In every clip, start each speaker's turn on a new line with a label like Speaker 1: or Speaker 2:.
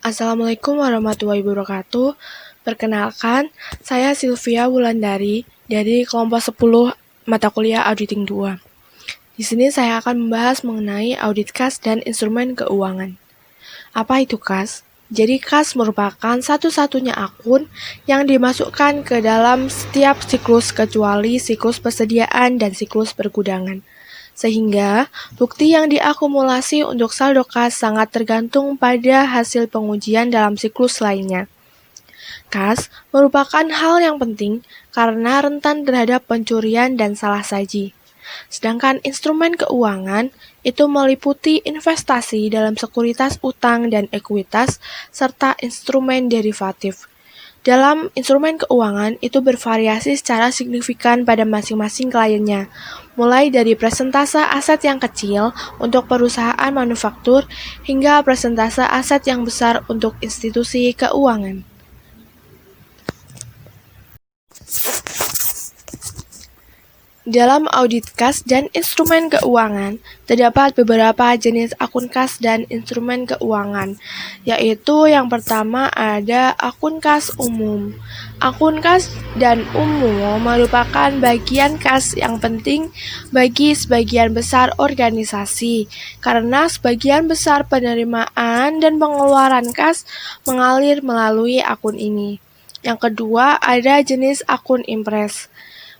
Speaker 1: Assalamualaikum warahmatullahi wabarakatuh. Perkenalkan, saya Sylvia Wulandari dari kelompok 10 mata kuliah Auditing 2. Di sini saya akan membahas mengenai audit kas dan instrumen keuangan. Apa itu kas? Jadi kas merupakan satu-satunya akun yang dimasukkan ke dalam setiap siklus kecuali siklus persediaan dan siklus pergudangan. Sehingga bukti yang diakumulasi untuk saldo kas sangat tergantung pada hasil pengujian dalam siklus lainnya. Kas merupakan hal yang penting karena rentan terhadap pencurian dan salah saji. Sedangkan instrumen keuangan itu meliputi investasi dalam sekuritas utang dan ekuitas serta instrumen derivatif. Dalam instrumen keuangan itu bervariasi secara signifikan pada masing-masing kliennya, mulai dari persentase aset yang kecil untuk perusahaan manufaktur hingga persentase aset yang besar untuk institusi keuangan. Dalam audit kas dan instrumen keuangan, terdapat beberapa jenis akun kas dan instrumen keuangan, yaitu yang pertama ada akun kas umum. Akun kas dan umum merupakan bagian kas yang penting bagi sebagian besar organisasi, karena sebagian besar penerimaan dan pengeluaran kas mengalir melalui akun ini. Yang kedua ada jenis akun impres.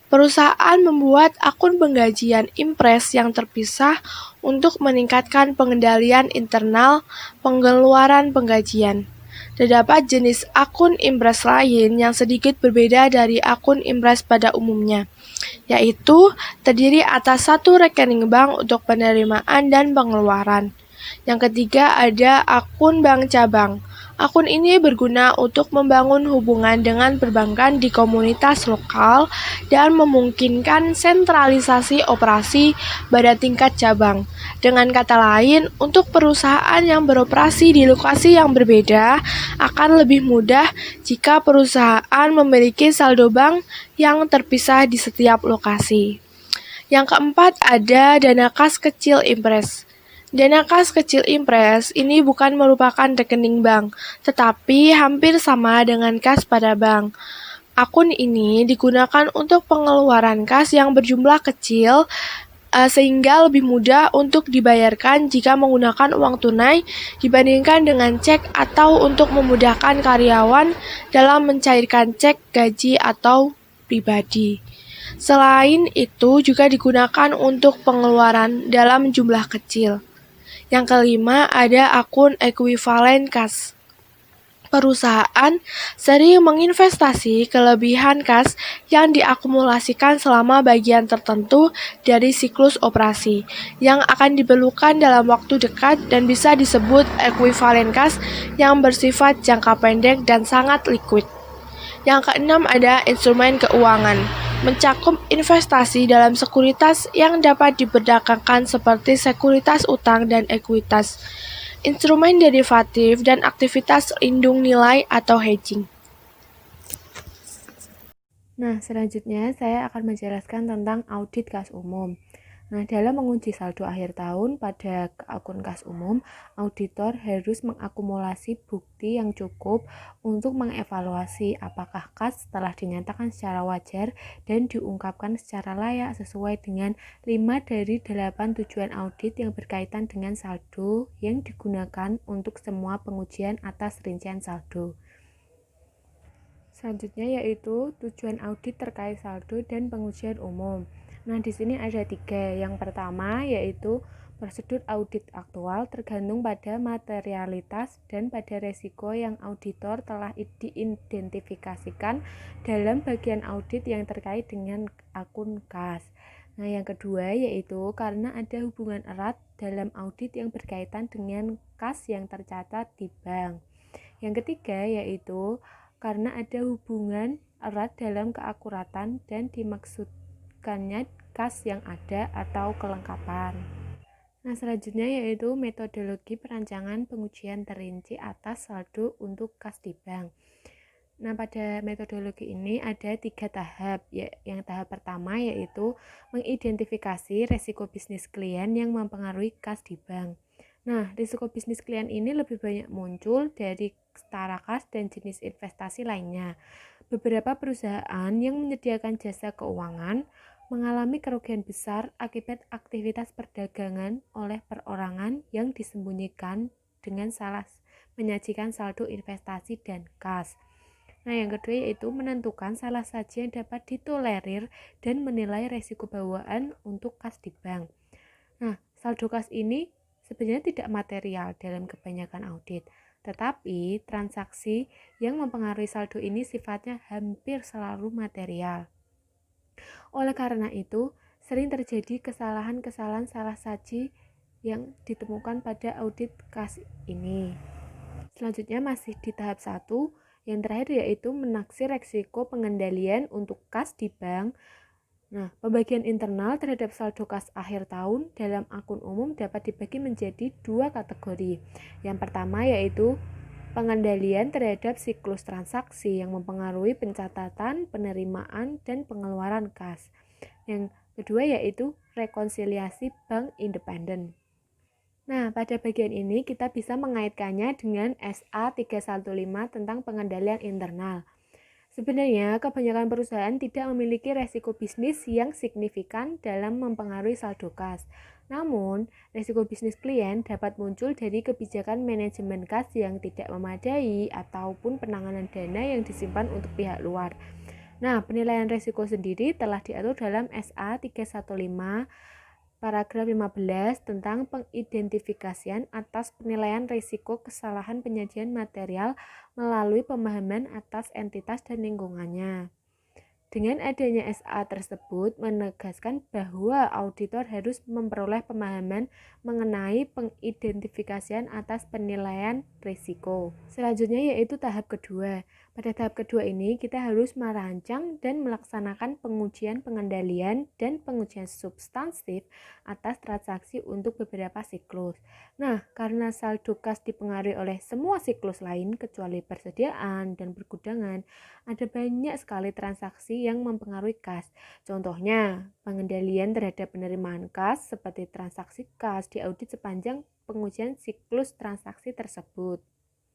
Speaker 1: Perusahaan membuat akun penggajian impres yang terpisah untuk meningkatkan pengendalian internal pengeluaran penggajian. Terdapat jenis akun impres lain yang sedikit berbeda dari akun impres pada umumnya, yaitu terdiri atas satu rekening bank untuk penerimaan dan pengeluaran. Yang ketiga ada akun bank cabang. Akun ini berguna untuk membangun hubungan dengan perbankan di komunitas lokal dan memungkinkan sentralisasi operasi pada tingkat cabang. Dengan kata lain, untuk perusahaan yang beroperasi di lokasi yang berbeda akan lebih mudah jika perusahaan memiliki saldo bank yang terpisah di setiap lokasi. Yang keempat ada dana kas kecil impres. Dana kas kecil impres ini bukan merupakan rekening bank, tetapi hampir sama dengan kas pada bank. Akun ini digunakan untuk pengeluaran kas yang berjumlah kecil, sehingga lebih mudah untuk dibayarkan jika menggunakan uang tunai dibandingkan dengan cek atau untuk memudahkan karyawan dalam mencairkan cek gaji atau pribadi. Selain itu juga digunakan untuk pengeluaran dalam jumlah kecil. Yang kelima ada akun ekuivalen kas. Perusahaan sering menginvestasi kelebihan kas yang diakumulasikan selama bagian tertentu dari siklus operasi yang akan diperlukan dalam waktu dekat dan bisa disebut ekuivalen kas yang bersifat jangka pendek dan sangat liquid. Yang keenam ada instrumen keuangan, mencakup investasi dalam sekuritas yang dapat diperdagangkan seperti sekuritas utang dan ekuitas, instrumen derivatif, dan aktivitas lindung nilai atau hedging.
Speaker 2: Nah, selanjutnya saya akan menjelaskan tentang audit kas umum. Nah, dalam menguji saldo akhir tahun pada akun kas umum, auditor harus mengakumulasi bukti yang cukup untuk mengevaluasi apakah kas telah dinyatakan secara wajar dan diungkapkan secara layak sesuai dengan 5 dari 8 tujuan audit yang berkaitan dengan saldo yang digunakan untuk semua pengujian atas rincian saldo. Selanjutnya yaitu tujuan audit terkait saldo dan pengujian umum. Nah, di sini ada 3. Yang pertama yaitu prosedur audit aktual tergantung pada materialitas dan pada resiko yang auditor telah diidentifikasikan dalam bagian audit yang terkait dengan akun kas. Nah, yang kedua yaitu karena ada hubungan erat dalam audit yang berkaitan dengan kas yang tercatat di bank. Yang ketiga yaitu karena ada hubungan erat dalam keakuratan dan dimaksudkannya kas yang ada atau kelengkapan. Nah, selanjutnya yaitu metodologi perancangan pengujian terinci atas saldo untuk kas di bank. Nah, pada metodologi ini ada 3 tahap. Yang tahap pertama yaitu mengidentifikasi resiko bisnis klien yang mempengaruhi kas di bank. Nah, risiko bisnis klien ini lebih banyak muncul dari setara kas dan jenis investasi lainnya. Beberapa perusahaan yang menyediakan jasa keuangan mengalami kerugian besar akibat aktivitas perdagangan oleh perorangan yang disembunyikan dengan salah menyajikan saldo investasi dan kas. Nah, yang kedua yaitu menentukan salah saja yang dapat ditolerir dan menilai resiko bawaan untuk kas di bank. Nah, saldo kas ini sebenarnya tidak material dalam kebanyakan audit, tetapi transaksi yang mempengaruhi saldo ini sifatnya hampir selalu material. Oleh karena itu, sering terjadi kesalahan-kesalahan salah saji yang ditemukan pada audit kas ini. Selanjutnya masih di tahap 1, yang terakhir yaitu menaksir resiko pengendalian untuk kas di bank. Nah, pembagian internal terhadap saldo kas akhir tahun dalam akun umum dapat dibagi menjadi 2 kategori. Yang pertama yaitu pengendalian terhadap siklus transaksi yang mempengaruhi pencatatan, penerimaan, dan pengeluaran kas. Yang kedua yaitu rekonsiliasi bank independen. Nah, pada bagian ini kita bisa mengaitkannya dengan SA 315 tentang pengendalian internal. Sebenarnya, kebanyakan perusahaan tidak memiliki resiko bisnis yang signifikan dalam mempengaruhi saldo kas. Namun, resiko bisnis klien dapat muncul dari kebijakan manajemen kas yang tidak memadai ataupun penanganan dana yang disimpan untuk pihak luar. Nah, penilaian resiko sendiri telah diatur dalam SA 315 paragraf 15 tentang pengidentifikasian atas penilaian risiko kesalahan penyajian material melalui pemahaman atas entitas dan lingkungannya. Dengan adanya SA tersebut menegaskan bahwa auditor harus memperoleh pemahaman mengenai pengidentifikasian atas penilaian risiko. Selanjutnya yaitu tahap kedua. Pada tahap kedua ini kita harus merancang dan melaksanakan pengujian pengendalian dan pengujian substansif atas transaksi untuk beberapa siklus. Nah, karena saldo kas dipengaruhi oleh semua siklus lain kecuali persediaan dan pergudangan, ada banyak sekali transaksi yang mempengaruhi kas. Contohnya, pengendalian terhadap penerimaan kas seperti transaksi kas diaudit sepanjang pengujian siklus transaksi tersebut.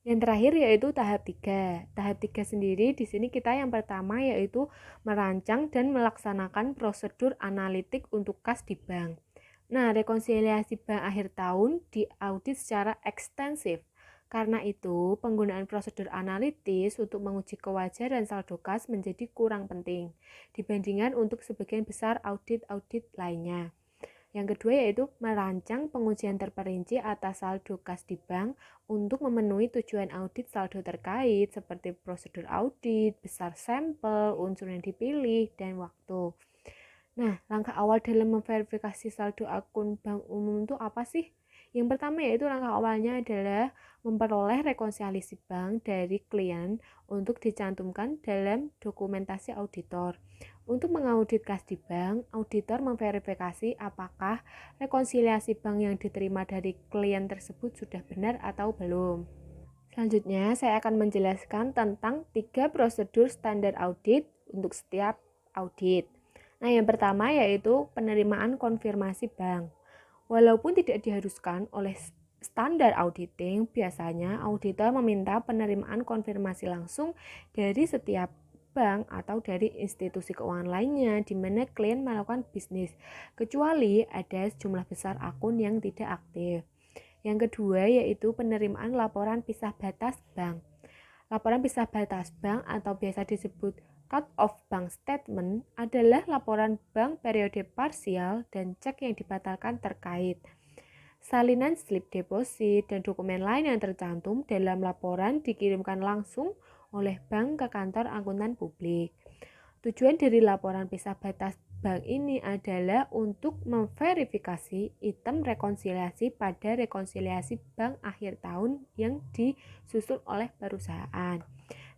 Speaker 2: Yang terakhir yaitu tahap 3. Tahap 3 sendiri di sini kita yang pertama yaitu merancang dan melaksanakan prosedur analitik untuk kas di bank. Nah, rekonsiliasi bank akhir tahun diaudit secara ekstensif. Karena itu, penggunaan prosedur analitis untuk menguji kewajaran saldo kas menjadi kurang penting dibandingkan untuk sebagian besar audit-audit lainnya. Yang kedua yaitu merancang pengujian terperinci atas saldo kas di bank untuk memenuhi tujuan audit saldo terkait seperti prosedur audit, besar sampel, unsur yang dipilih, dan waktu. Nah, langkah awal dalam memverifikasi saldo akun bank umum itu apa sih? Yang pertama yaitu langkah awalnya adalah memperoleh rekonsiliasi bank dari klien untuk dicantumkan dalam dokumentasi auditor. Untuk mengaudit kas di bank, auditor memverifikasi apakah rekonsiliasi bank yang diterima dari klien tersebut sudah benar atau belum. Selanjutnya, saya akan menjelaskan tentang 3 prosedur standar audit untuk setiap audit. Nah, yang pertama yaitu penerimaan konfirmasi bank. Walaupun tidak diharuskan oleh standar auditing, biasanya auditor meminta penerimaan konfirmasi langsung dari setiap bank atau dari institusi keuangan lainnya di mana klien melakukan bisnis, kecuali ada sejumlah besar akun yang tidak aktif. Yang kedua yaitu penerimaan laporan pisah batas bank. Laporan pisah batas bank atau biasa disebut cut-off bank statement adalah laporan bank periode parsial dan cek yang dibatalkan terkait. Salinan slip deposit dan dokumen lain yang tercantum dalam laporan dikirimkan langsung oleh bank ke kantor akuntan publik. Tujuan dari laporan pisah batas bank ini adalah untuk memverifikasi item rekonsiliasi pada rekonsiliasi bank akhir tahun yang disusun oleh perusahaan.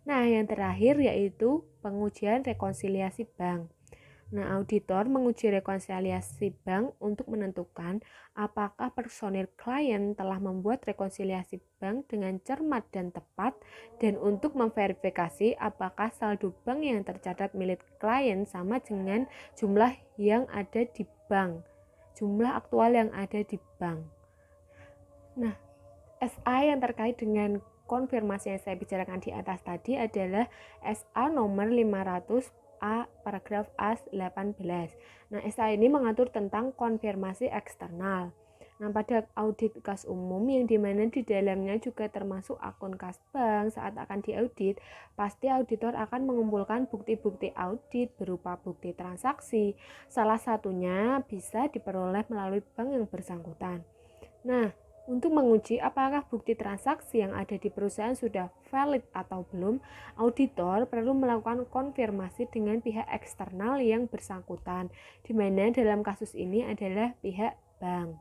Speaker 2: Nah, yang terakhir yaitu pengujian rekonsiliasi bank. Nah, auditor menguji rekonsiliasi bank untuk menentukan apakah personil klien telah membuat rekonsiliasi bank dengan cermat dan tepat dan untuk memverifikasi apakah saldo bank yang tercatat milik klien sama dengan jumlah yang ada di bank, jumlah aktual yang ada di bank. Nah, SA yang terkait dengan konfirmasi yang saya bicarakan di atas tadi adalah SA nomor 500 A paragraf A18. Nah, SA ini mengatur tentang konfirmasi eksternal. Nah, pada audit kas umum yang dimana di dalamnya juga termasuk akun kas bank saat akan diaudit, pasti auditor akan mengumpulkan bukti-bukti audit berupa bukti transaksi. Salah satunya bisa diperoleh melalui bank yang bersangkutan. Nah, untuk menguji apakah bukti transaksi yang ada di perusahaan sudah valid atau belum, auditor perlu melakukan konfirmasi dengan pihak eksternal yang bersangkutan, di mana dalam kasus ini adalah pihak bank.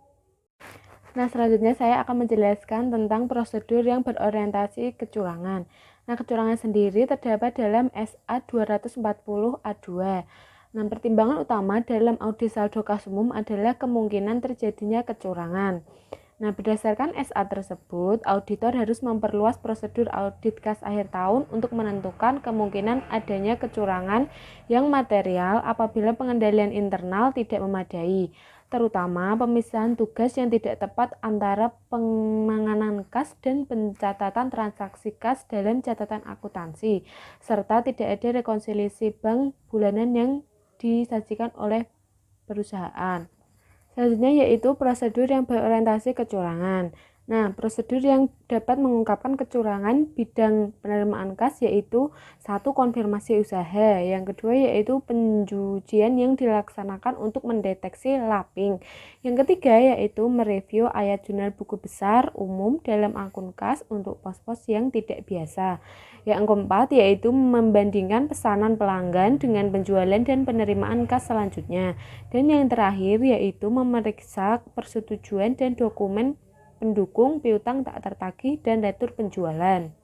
Speaker 2: Nah, selanjutnya saya akan menjelaskan tentang prosedur yang berorientasi kecurangan. Nah, kecurangan sendiri terdapat dalam SA 240 A2. Nah, pertimbangan utama dalam audit saldo kas umum adalah kemungkinan terjadinya kecurangan. Nah, berdasarkan SA tersebut, auditor harus memperluas prosedur audit kas akhir tahun untuk menentukan kemungkinan adanya kecurangan yang material apabila pengendalian internal tidak memadai, terutama pemisahan tugas yang tidak tepat antara penanganan kas dan pencatatan transaksi kas dalam catatan akuntansi, serta tidak ada rekonsiliasi bank bulanan yang disajikan oleh perusahaan. Selanjutnya yaitu prosedur yang berorientasi kecurangan. Nah, prosedur yang dapat mengungkapkan kecurangan bidang penerimaan kas yaitu satu, konfirmasi usaha, yang kedua yaitu penjujian yang dilaksanakan untuk mendeteksi laping, yang ketiga yaitu mereview ayat jurnal buku besar umum dalam akun kas untuk pos-pos yang tidak biasa, yang keempat yaitu membandingkan pesanan pelanggan dengan penjualan dan penerimaan kas selanjutnya, dan yang terakhir yaitu memeriksa persetujuan dan dokumen pendukung piutang tak tertagih dan retur penjualan.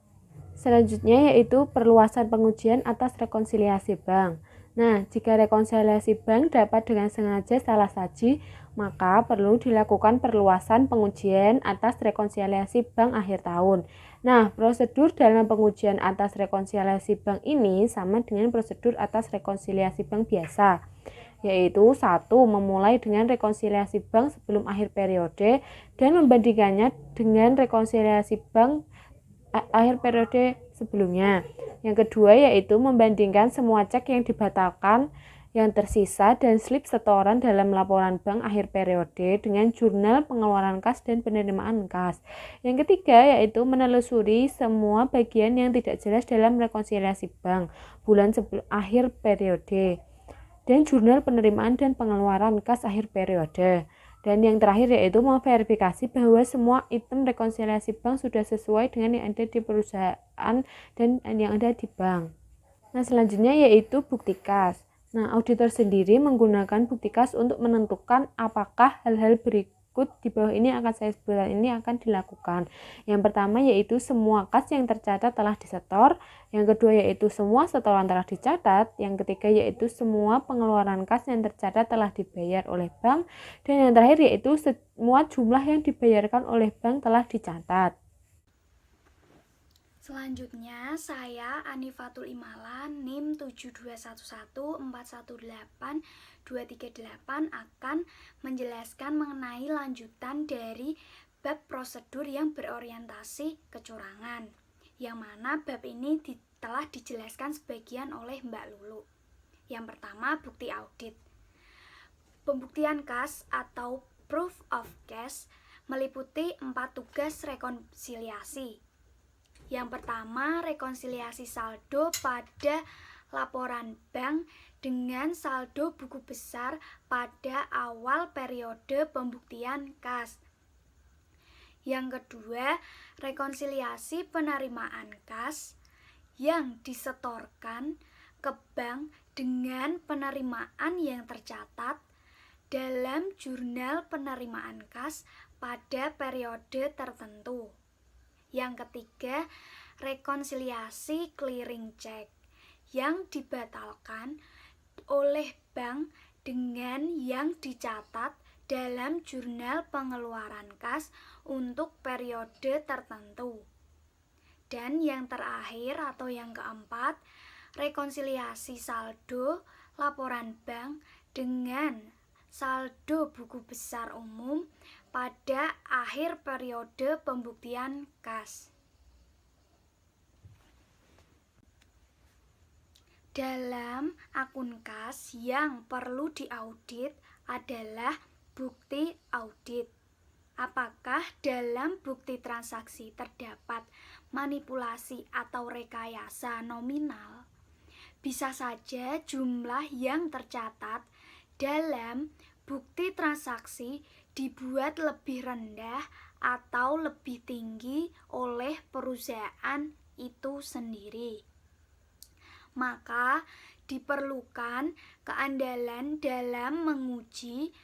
Speaker 2: Selanjutnya yaitu perluasan pengujian atas rekonsiliasi bank. Nah, jika rekonsiliasi bank dapat dengan sengaja salah saji, maka perlu dilakukan perluasan pengujian atas rekonsiliasi bank akhir tahun. Nah, prosedur dalam pengujian atas rekonsiliasi bank ini sama dengan prosedur atas rekonsiliasi bank biasa, yaitu satu, memulai dengan rekonsiliasi bank sebelum akhir periode dan membandingkannya dengan rekonsiliasi bank akhir periode sebelumnya. Yang kedua yaitu membandingkan semua cek yang dibatalkan, yang tersisa dan slip setoran dalam laporan bank akhir periode dengan jurnal pengeluaran kas dan penerimaan kas. Yang ketiga yaitu menelusuri semua bagian yang tidak jelas dalam rekonsiliasi bank bulan sebelum akhir periode dan jurnal penerimaan dan pengeluaran kas akhir periode. Dan yang terakhir yaitu memverifikasi bahwa semua item rekonsiliasi bank sudah sesuai dengan yang ada di perusahaan dan yang ada di bank. Nah, selanjutnya yaitu bukti kas. Nah, auditor sendiri menggunakan bukti kas untuk menentukan apakah hal-hal berikut di bawah ini akan saya sebutkan ini akan dilakukan. Yang pertama yaitu semua kas yang tercatat telah disetor, yang kedua yaitu semua setoran telah dicatat, yang ketiga yaitu semua pengeluaran kas yang tercatat telah dibayar oleh bank, dan yang terakhir yaitu semua jumlah yang dibayarkan oleh bank telah dicatat.
Speaker 3: Selanjutnya, saya Anifatul Imala NIM 72114182338 akan menjelaskan mengenai lanjutan dari bab prosedur yang berorientasi kecurangan, yang mana bab ini telah dijelaskan sebagian oleh Mbak Lulu. Yang pertama, bukti audit. Pembuktian kas atau proof of cash meliputi 4 tugas rekonsiliasi. Yang pertama, rekonsiliasi saldo pada laporan bank dengan saldo buku besar pada awal periode pembuktian kas. Yang kedua, rekonsiliasi penerimaan kas yang disetorkan ke bank dengan penerimaan yang tercatat dalam jurnal penerimaan kas pada periode tertentu. Yang ketiga, rekonsiliasi clearing check yang dibatalkan oleh bank dengan yang dicatat dalam jurnal pengeluaran kas untuk periode tertentu. Dan yang terakhir atau yang keempat, rekonsiliasi saldo laporan bank dengan saldo buku besar umum pada akhir periode pembuktian kas. Dalam akun kas yang perlu diaudit adalah bukti audit. Apakah dalam bukti transaksi terdapat manipulasi atau rekayasa nominal? Bisa saja jumlah yang tercatat dalam bukti transaksi dibuat lebih rendah atau lebih tinggi oleh perusahaan itu sendiri. Maka diperlukan keandalan dalam menguji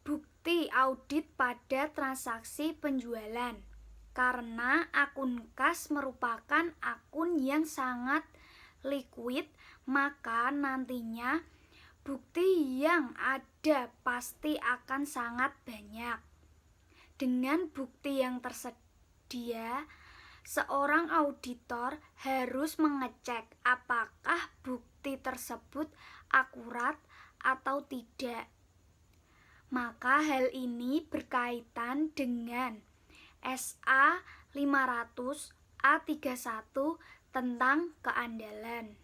Speaker 3: bukti audit pada transaksi penjualan, karena akun kas merupakan akun yang sangat liquid, maka nantinya bukti yang ada pasti akan sangat banyak. Dengan bukti yang tersedia, seorang auditor harus mengecek apakah bukti tersebut akurat atau tidak. Maka hal ini berkaitan dengan SA 500 A31 tentang keandalan.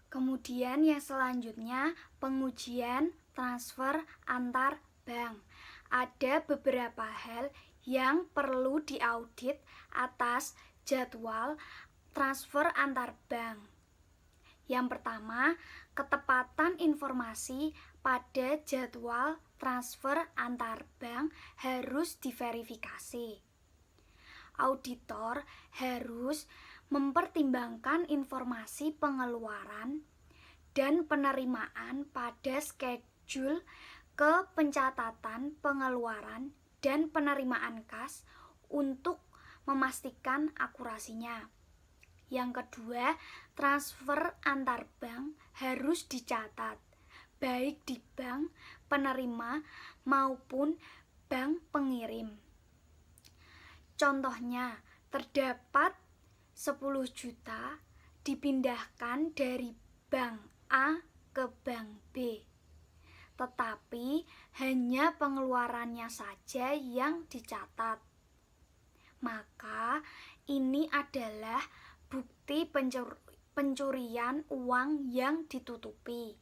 Speaker 3: Kemudian yang selanjutnya, pengujian transfer antar bank. Ada beberapa hal yang perlu diaudit atas jadwal transfer antar bank. Yang pertama, ketepatan informasi pada jadwal transfer antar bank harus diverifikasi. Auditor harus mempertimbangkan informasi pengeluaran dan penerimaan pada schedule kepencatatan pengeluaran dan penerimaan kas untuk memastikan akurasinya. Yang kedua, transfer antar bank harus dicatat, baik di bank penerima maupun bank pengirim. Contohnya, terdapat 10 juta dipindahkan dari bank A ke bank B, tetapi hanya pengeluarannya saja yang dicatat. Maka ini adalah bukti pencurian uang yang ditutupi.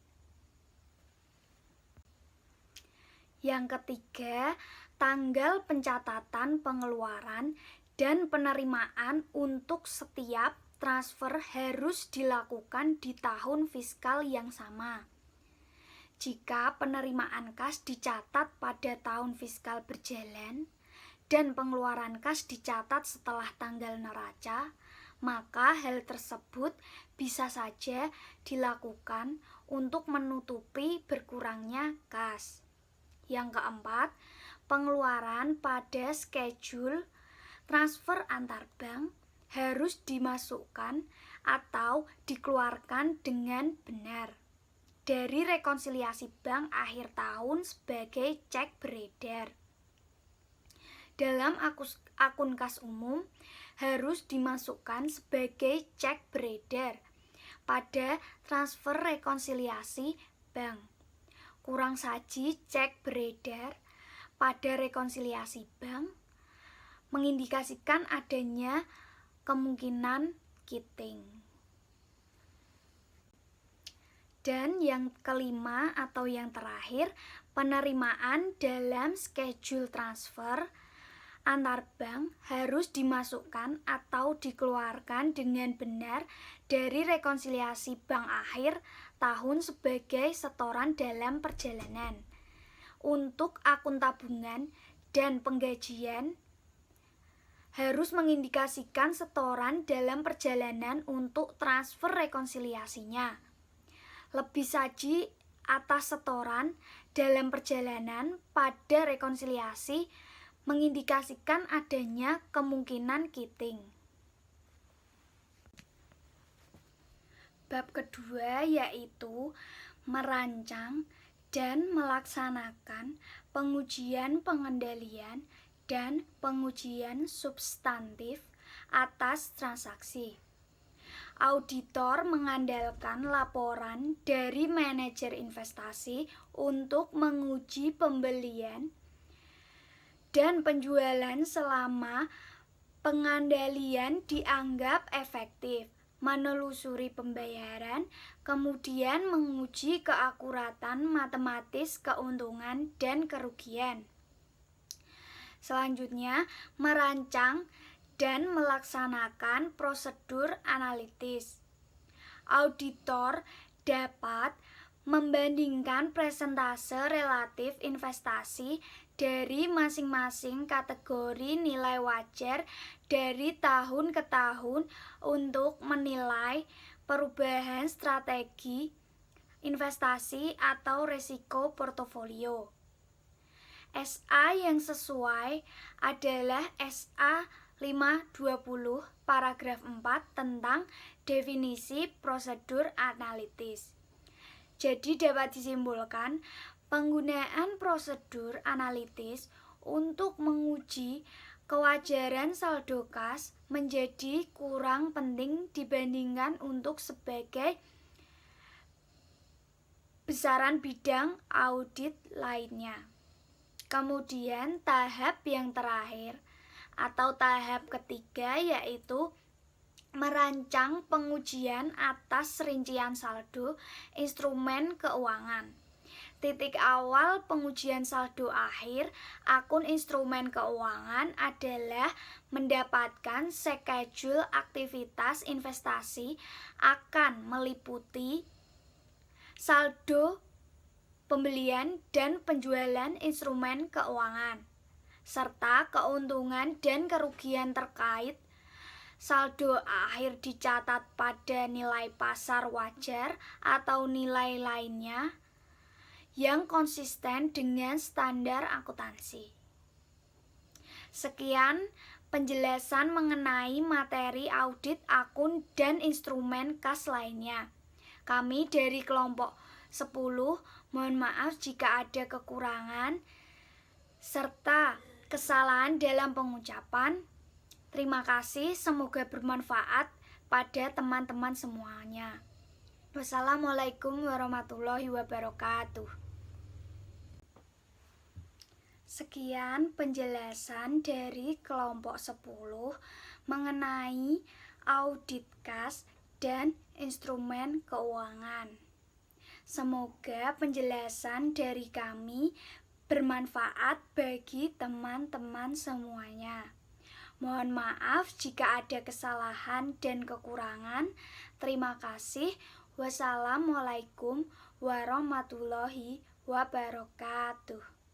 Speaker 3: Yang ketiga, tanggal pencatatan pengeluaran dan penerimaan untuk setiap transfer harus dilakukan di tahun fiskal yang sama. Jika penerimaan kas dicatat pada tahun fiskal berjalan dan pengeluaran kas dicatat setelah tanggal neraca, maka hal tersebut bisa saja dilakukan untuk menutupi berkurangnya kas. Yang keempat, pengeluaran pada schedule transfer antar bank harus dimasukkan atau dikeluarkan dengan benar dari rekonsiliasi bank akhir tahun sebagai cek beredar. Dalam akun kas umum harus dimasukkan sebagai cek beredar pada transfer rekonsiliasi bank. Kurang saji cek beredar pada rekonsiliasi bank mengindikasikan adanya kemungkinan kiting. Dan yang kelima atau yang terakhir, penerimaan dalam schedule transfer antar bank harus dimasukkan atau dikeluarkan dengan benar dari rekonsiliasi bank akhir tahun sebagai setoran dalam perjalanan. Untuk akun tabungan dan penggajian harus mengindikasikan setoran dalam perjalanan untuk transfer rekonsiliasinya. Lebih saji atas setoran dalam perjalanan pada rekonsiliasi mengindikasikan adanya kemungkinan kiting. Bab kedua yaitu merancang dan melaksanakan pengujian pengendalian dan pengujian substantif atas transaksi. Auditor mengandalkan laporan dari manajer investasi untuk menguji pembelian dan penjualan selama pengandalian dianggap efektif, menelusuri pembayaran, kemudian menguji keakuratan matematis keuntungan dan kerugian. Selanjutnya, merancang dan melaksanakan prosedur analitis. Auditor dapat membandingkan presentase relatif investasi dari masing-masing kategori nilai wajar dari tahun ke tahun untuk menilai perubahan strategi investasi atau risiko portofolio. SA yang sesuai adalah SA 520 paragraf 4 tentang definisi prosedur analitis. Jadi dapat disimpulkan, penggunaan prosedur analitis untuk menguji kewajaran saldo kas menjadi kurang penting dibandingkan untuk sebagai besaran bidang audit lainnya. Kemudian tahap yang terakhir atau tahap ketiga yaitu merancang pengujian atas rincian saldo instrumen keuangan. Titik awal pengujian saldo akhir akun instrumen keuangan adalah mendapatkan schedule aktivitas investasi akan meliputi saldo pembelian dan penjualan instrumen keuangan, serta keuntungan dan kerugian terkait. Saldo akhir dicatat pada nilai pasar wajar atau nilai lainnya yang konsisten dengan standar akuntansi. Sekian penjelasan mengenai materi audit akun dan instrumen kas lainnya. Kami dari kelompok 10 mohon maaf jika ada kekurangan serta kesalahan dalam pengucapan. Terima kasih, semoga bermanfaat pada teman-teman semuanya. Wassalamualaikum warahmatullahi wabarakatuh. Sekian penjelasan dari kelompok 10 mengenai audit kas dan instrumen keuangan. Semoga penjelasan dari kami bermanfaat bagi teman-teman semuanya. Mohon maaf jika ada kesalahan dan kekurangan. Terima kasih. Wassalamualaikum warahmatullahi wabarakatuh.